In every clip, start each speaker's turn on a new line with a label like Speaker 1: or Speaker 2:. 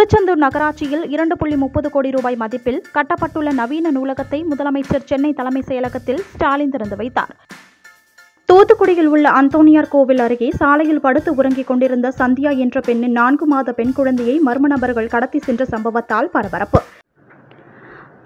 Speaker 1: திருச்செந்தூர் நகராட்சியில் 2.30 கோடி ரூபாய் மதிப்பில் கட்டப்பட்டுள்ள நவீன நூலகத்தை முதலமைச்சர் சென்னை தலைமைச் செயலகத்தில் ஸ்டாலின் திறந்து வைத்தார். தூத்துக்குடியில் உள்ள அந்தோணியார் கோவில் அருகே சாலையில் படுத்து உறங்கிக் கொண்டிருந்த சந்தியா என்ற பெண்ணின் 4 மாத பெண் குழந்தையை மர்ம நபர்கள் கடத்தி சென்ற சம்பவத்தால் பரபரப்பு.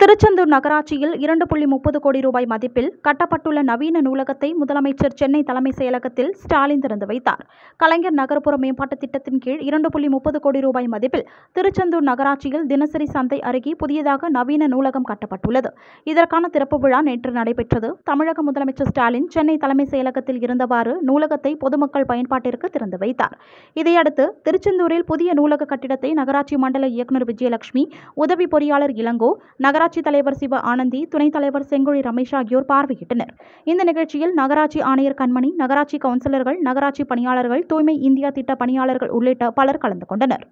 Speaker 1: திருச்செந்தூர் நகராட்சியில் 2.30 கோடி ரூபாய் மதிப்பில் கட்டப்பட்டுள்ள நவீன நூலகத்தை முதலமைச்சர் சென்னை தலைமைச் செயலகத்தில் ஸ்டாலின் திறந்து வைத்தார். கலைஞர் நகர்ப்புற மேம்பாட்டுத் திட்டத்தின் கீழ் 2.30 கோடி ரூபாய் மதிப்பில் திருச்செந்தூர் நகராட்சியில் தினசரி சந்தை அருகே புதியதாக நவீன நூலகம் கட்டப்பட்டுள்ளது. இதற்கான திறப்பு விழா நேற்று நடைபெற்றது. தமிழக முதலமைச்சர் ஸ்டாலின் சென்னை தலைமைச் செயலகத்தில் இருந்தவாறு நூலகத்தை பொதுமக்கள் பயன்பாட்டிற்கு திறந்து வைத்தார். இதையடுத்து திருச்செந்தூரில் புதிய நூலக கட்டிடத்தை நகராட்சி மண்டல இயக்குநர் விஜயலட்சுமி, உதவி பொறியாளர் இளங்கோ, நகராட்சி தலைவர் சிவ ஆனந்தி, துணைத் தலைவர் செங்கொழி ரமேஷ் ஆகியோர் பார்வையிட்டனர். இந்த நிகழ்ச்சியில் நகராட்சி ஆணையர் கண்மணி, நகராட்சி கவுன்சிலர்கள், நகராட்சி பணியாளர்கள், தூய்மை இந்தியா திட்ட பணியாளர்கள் உள்ளிட்ட பலர் கலந்து கொண்டனர்.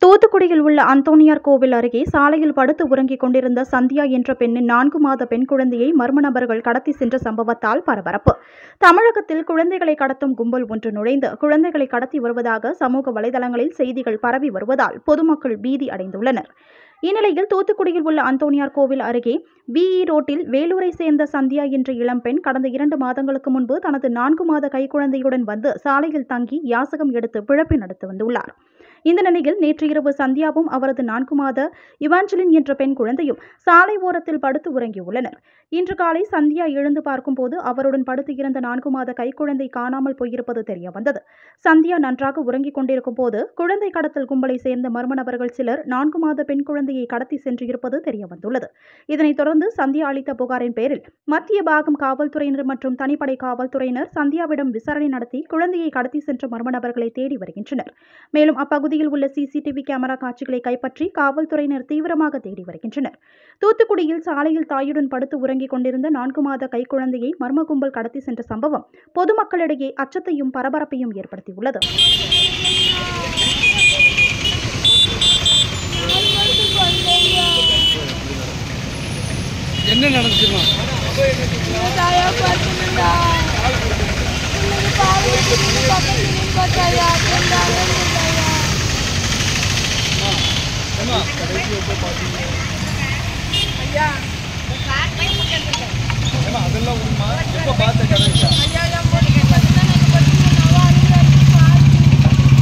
Speaker 1: தூத்துக்குடியில் உள்ள அந்தோணியார் கோவில் அருகே சாலையில் படுத்து உறங்கிக் கொண்டிருந்த சந்தியா என்ற பெண்ணின் 4 மாத பெண் குழந்தையை மர்ம நபர்கள் கடத்தி சென்ற சம்பவத்தால் பரபரப்பு. தமிழகத்தில் குழந்தைகளை கடத்தும் கும்பல் ஒன்று நுழைந்து குழந்தைகளை கடத்தி வருவதாக சமூக வலைதளங்களில் செய்திகள் பரவி வருவதால் பொதுமக்கள் பீதி அடைந்துள்ளனர். இந்நிலையில் தூத்துக்குடியில் உள்ள அந்தோணியார் கோவில் அருகே பிஇ ரோட்டில் வேலூரை சேர்ந்த சந்தியா என்ற இளம்பெண் கடந்த 2 மாதங்களுக்கு முன்பு தனது 4 மாத கைக்குழந்தையுடன் வந்து சாலையில் தங்கி யாசகம் எடுத்து பிழைப்பு நடத்தி வந்துள்ளார். இந்த நிலையில் நேற்று இரவு சந்தியாவும் அவரது 4 மாத இவாஞ்சலின் என்ற பெண் குழந்தையும் சாலை ஓரத்தில் படுத்து உறங்கியுள்ளனர். இன்று காலை சந்தியா எழுந்து பார்க்கும்போது அவருடன் படுத்து இருந்த 4 மாத கைக்குழந்தை காணாமல் போயிருப்பது தெரியவந்தது. சந்தியா நன்றாக உறங்கிக் கொண்டிருக்கும் போது குழந்தை கடத்தல் கும்பலை சேர்ந்த மர்ம நபர்கள் சிலர் 4 மாத பெண் குழந்தையை கடத்தி சென்று இருப்பது தெரியவந்துள்ளது. இதனைத் தொடர்ந்து சந்தியா அளித்த புகாரின் பேரில் மத்திய பாகம் காவல்துறையினர் மற்றும் தனிப்படை காவல்துறையினர் சந்தியாவிடம் விசாரணை நடத்தி குழந்தையை கடத்தி சென்ற மர்ம நபர்களை தேடி வருகின்றனர். மேலும் அப்பகுதியில் உள்ள சிசிடிவி கேமரா காட்சிகளை கைப்பற்றி காவல்துறையினர் தீவிரமாக தேடி வருகின்றனர். தூத்துக்குடியில் சாலையில் தாயுடன் படுத்து உறங்கிக் கொண்டிருந்த 4 மாத கைக்குழந்தையை மர்ம கும்பல் கடத்தி சென்ற சம்பவம் பொதுமக்களிடையே அச்சத்தையும் பரபரப்பையும் ஏற்படுத்தியுள்ளது.
Speaker 2: என்ன நடந்துச்சுமா? அதெல்லாம் எப்ப பார்த்த கடைச்சா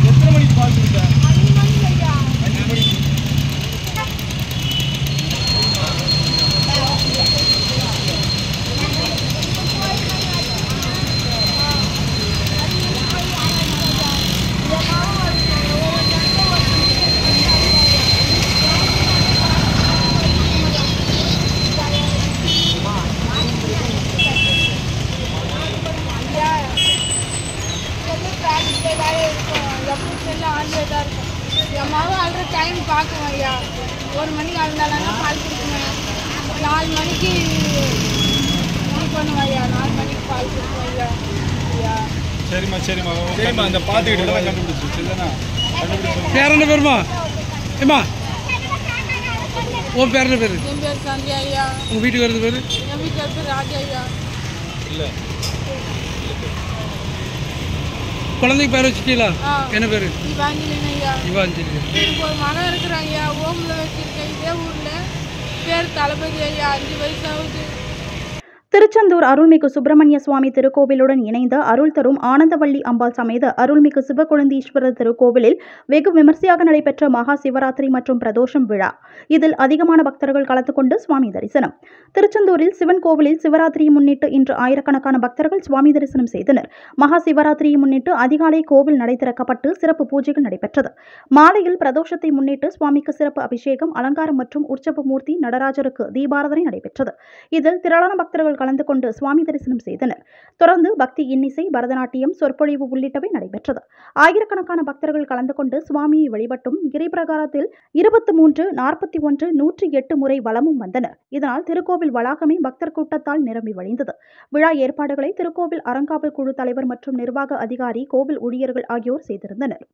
Speaker 2: எத்தனை மணிக்கு பார்த்துருக்க? 5 மணிக்கு.
Speaker 3: டைம் பார்க்குவோம் ஐயா. 1 மணிக்கு அழுந்தாலும் பால் கொடுக்குவேன். 4 மணிக்கு பண்ணுவோம் ஐயா. 4 மணிக்கு பால் கொடுக்குவோம் ஐயா.
Speaker 2: சரிம்மா சரிம்மா அந்த பார்த்துக்கிட்டு கண்டுபிடிச்சு சரிதானா? பேர் என்ன பேருமா? ஏம்மா உன் பேர் என்ன பேர்?
Speaker 3: என் பேர் சந்தியா ஐயா.
Speaker 2: உங்கள் வீட்டுக்கு வருது பேர்?
Speaker 3: என் வீட்டுக்கு பேர் ராஜா ஐயா.
Speaker 2: இல்லை குழந்தைக்கு பேர் வச்சுட்டீங்களா? என்ன பேர்?
Speaker 3: இவாஞ்சலின் ஐயா.
Speaker 2: இவாஞ்சலின்.
Speaker 3: எனக்கு ஒரு மகன் இருக்கிறான் ஐயா. ஓமில் வச்சிருக்கேன். இதே ஊரில் பேர் தளபதி ஐயா. 5 வயசு ஆகுது.
Speaker 1: திருச்செந்தூர் அருள்மிகு சுப்பிரமணிய சுவாமி திருக்கோவிலுடன் இணைந்த அருள் தரும் ஆனந்தவள்ளி அம்பாள் சமேத அருள்மிகு சிவகுழந்தீஸ்வரர் திருக்கோவிலில் வெகு விமர்சையாக நடைபெற்ற மகா சிவராத்திரி மற்றும் பிரதோஷம் விழா. இதில் அதிகமான பக்தர்கள் கலந்து கொண்டு சுவாமி தரிசனம். திருச்செந்தூரில் சிவன் கோவிலில் சிவராத்திரியை முன்னிட்டு இன்று ஆயிரக்கணக்கான பக்தர்கள் சுவாமி தரிசனம் செய்தனர். மகா சிவராத்திரியை முன்னிட்டு அதிகாலை கோவில் நடை திறக்கப்பட்டு சிறப்பு பூஜைகள் நடைபெற்றது. மாலையில் பிரதோஷத்தை முன்னிட்டு சுவாமிக்கு சிறப்பு அபிஷேகம், அலங்காரம் மற்றும் உற்சவ மூர்த்தி நடராஜருக்கு தீபாராதனை நடைபெற்றது. இதில் திரளான பக்தர்கள் கலந்து கொண்டு சுவாமி தரிசனம் செய்தனர். தொடர்ந்து பக்தி இன்னிசை, பரதநாட்டியம், சொற்பொழிவு உள்ளிட்டவை நடைபெற்றது. ஆயிரக்கணக்கான பக்தர்கள் கலந்து கொண்டு சுவாமியை வழிபட்டும் கிரிபிரகாரத்தில் 23, 41, 108 முறை வலமும் வந்தனர். இதனால் திருக்கோவில் வளாகமே பக்தர் கூட்டத்தால் நிரம்பி வழிந்தது. விழா ஏற்பாடுகளை திருக்கோவில் அறங்காவல் குழு தலைவர் மற்றும் நிர்வாக அதிகாரி, கோவில் ஊழியர்கள் ஆகியோர் செய்திருந்தனர்.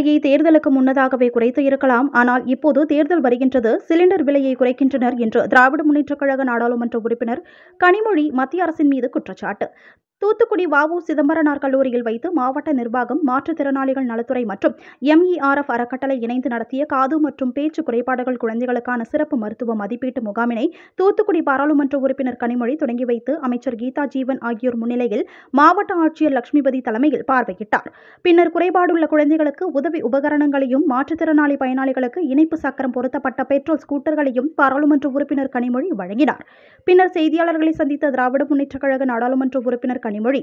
Speaker 1: விலையை தேர்தலுக்கு முன்னதாகவே குறைத்து இருக்கலாம். ஆனால் இப்போது தேர்தல் வருகின்றது, சிலிண்டர் விலையை குறைக்கின்றனர் என்று திராவிட முன்னேற்றக் கழக நாடாளுமன்ற உறுப்பினர் கனிமொழி மத்திய அரசின் மீது குற்றச்சாட்டு. தூத்துக்குடி வ.உ. சிதம்பரனார் கல்லூரியில் வைத்து மாவட்ட நிர்வாகம், மாற்றுத்திறனாளிகள் நலத்துறை மற்றும் MERF அறக்கட்டளை இணைந்து நடத்திய காது மற்றும் பேச்சு குறைபாடுகள் குழந்தைகளுக்கான சிறப்பு மருத்துவ மதிப்பீட்டு முகாமினை தூத்துக்குடி பாராளுமன்ற உறுப்பினர் கனிமொழி தொடங்கி வைத்து அமைச்சர் கீதா ஜீவன் ஆகியோர் முன்னிலையில் மாவட்ட ஆட்சியர் லட்சுமிபதி தலைமையில் பார்வையிட்டார். பின்னர் குறைபாடுள்ள குழந்தைகளுக்கு உதவி உபகரணங்களையும், மாற்றுத்திறனாளி பயனாளிகளுக்கு இணைப்பு சக்கரம் பொருத்தப்பட்ட பெட்ரோல் ஸ்கூட்டர்களையும் பாராளுமன்ற உறுப்பினர் கனிமொழி வழங்கினார். பின்னர் செய்தியாளர்களை சந்தித்த திராவிட முன்னேற்றக் கழக நாடாளுமன்ற உறுப்பினர் கனிமொழி,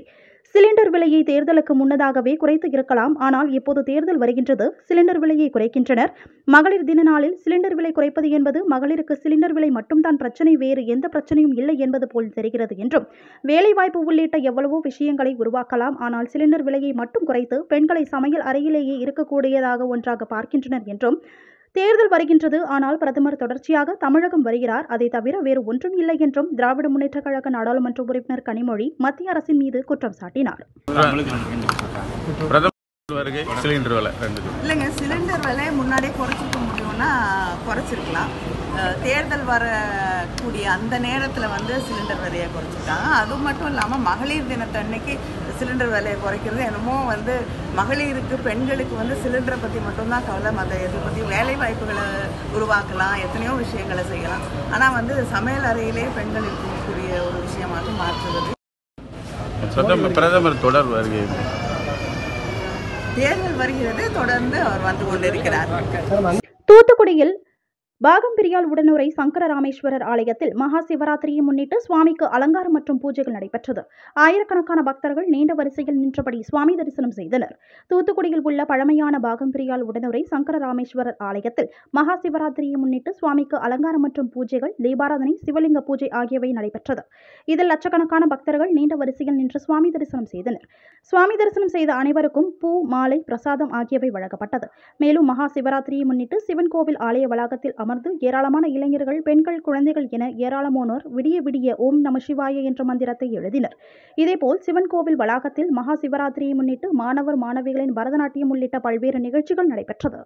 Speaker 1: சிலிண்டர் விலையை தேர்தலுக்கு முன்னதாகவே குறைத்து இருக்கலாம். ஆனால் இப்போது தேர்தல் வருகின்றது, சிலிண்டர் விலையை குறைக்கின்றனர். மகளிர் தின நாளில் சிலிண்டர் விலை குறைப்பது என்பது மகளிருக்கு சிலிண்டர் விலை மட்டும்தான் பிரச்சனை, வேறு எந்த பிரச்சனையும் இல்லை என்பது போல் தெரிகிறது என்றும், வேலைவாய்ப்பு உள்ளிட்ட எவ்வளவோ விஷயங்களை உருவாக்கலாம். ஆனால் சிலிண்டர் விலையை மட்டும் குறைத்து பெண்களை சமையல் அறையிலேயே இருக்கக்கூடியதாக ஒன்றாக பார்க்கின்றனர் என்றும், தேர்தல் வருகின்றது, ஆனால் பிரதமர் தொடர்ச்சியாக தமிழகம் வருகிறார், அதை தவிர வேறு ஒன்றும் இல்லை என்றும் திராவிட முன்னேற்றக் கழக நாடாளுமன்ற உறுப்பினர் கனிமொழி மத்திய அரசின் மீது குற்றம் சாட்டினார்.
Speaker 2: இல்லைங்க, சிலிண்டர் விலை முன்னாடியே குறைச்சிருக்க முடியும்னா குறைச்சிருக்கலாம். தேர்தல் வரக்கூடிய அந்த நேரத்தில் சிலிண்டர் விலையை குறைச்சிட்டாங்க. அது மட்டும் இல்லாமல் மகளிர் தினத்தன்னைக்கு சிலிண்டர் விலையை குறைக்கிறது என்னமோ மகளிருக்கு, பெண்களுக்கு சிலிண்டரை பற்றி மட்டும்தான் கவலை, மற்ற எதை பற்றி வேலை வாய்ப்புகளை உருவாக்கலாம், எத்தனையோ விஷயங்களை செய்யலாம். ஆனால் சமையல் அறையிலே பெண்கள் இருக்கக்கூடிய ஒரு விஷயமாக மாற்றுவது.
Speaker 4: பிரதமர் தொடர் வருகிறது,
Speaker 2: தேர்தல் வருகிறது, தொடர்ந்து அவர் வந்து கொண்டிருக்கிறார்.
Speaker 1: தூத்துக்குடியில் பாகம்பிரியால் உடனுரை சங்கர ராமேஸ்வரர் ஆலயத்தில் மகா சிவராத்திரியை முன்னிட்டு சுவாமிக்கு அலங்காரம் மற்றும் பூஜைகள் நடைபெற்றது. ஆயிரக்கணக்கான பக்தர்கள் நீண்ட வரிசையில் நின்றபடி சுவாமி தரிசனம் செய்தனர். தூத்துக்குடியில் உள்ள பழமையான பாகம்பிரியால் உடனுரை சங்கர ராமேஸ்வரர் ஆலயத்தில் மகா சிவராத்திரியை முன்னிட்டு சுவாமிக்கு அலங்காரம் மற்றும் பூஜைகள், தீபாராதனை, சிவலிங்க பூஜை ஆகியவை நடைபெற்றது. இதில் லட்சக்கணக்கான பக்தர்கள் நீண்ட வரிசையில் நின்று சுவாமி தரிசனம் செய்தனர். சுவாமி தரிசனம் செய்த அனைவருக்கும் பூ, மாலை, பிரசாதம் ஆகியவை வழங்கப்பட்டது. மேலும் மகா சிவராத்திரியை முன்னிட்டு சிவன் கோவில் ஆலய வளாகத்தில் அமர்ந்து ஏராளமான இளைஞர்கள், பெண்கள், குழந்தைகள் என ஏராளமானோர் விடிய விடிய ஓம் நம சிவாய என்ற மந்திரத்தை எழுதினர். இதேபோல் சிவன் கோவில் வளாகத்தில் மகா சிவராத்திரியை முன்னிட்டு மாணவர், மாணவிகளின் பரதநாட்டியம் உள்ளிட்ட பல்வேறு நிகழ்ச்சிகள் நடைபெற்றது.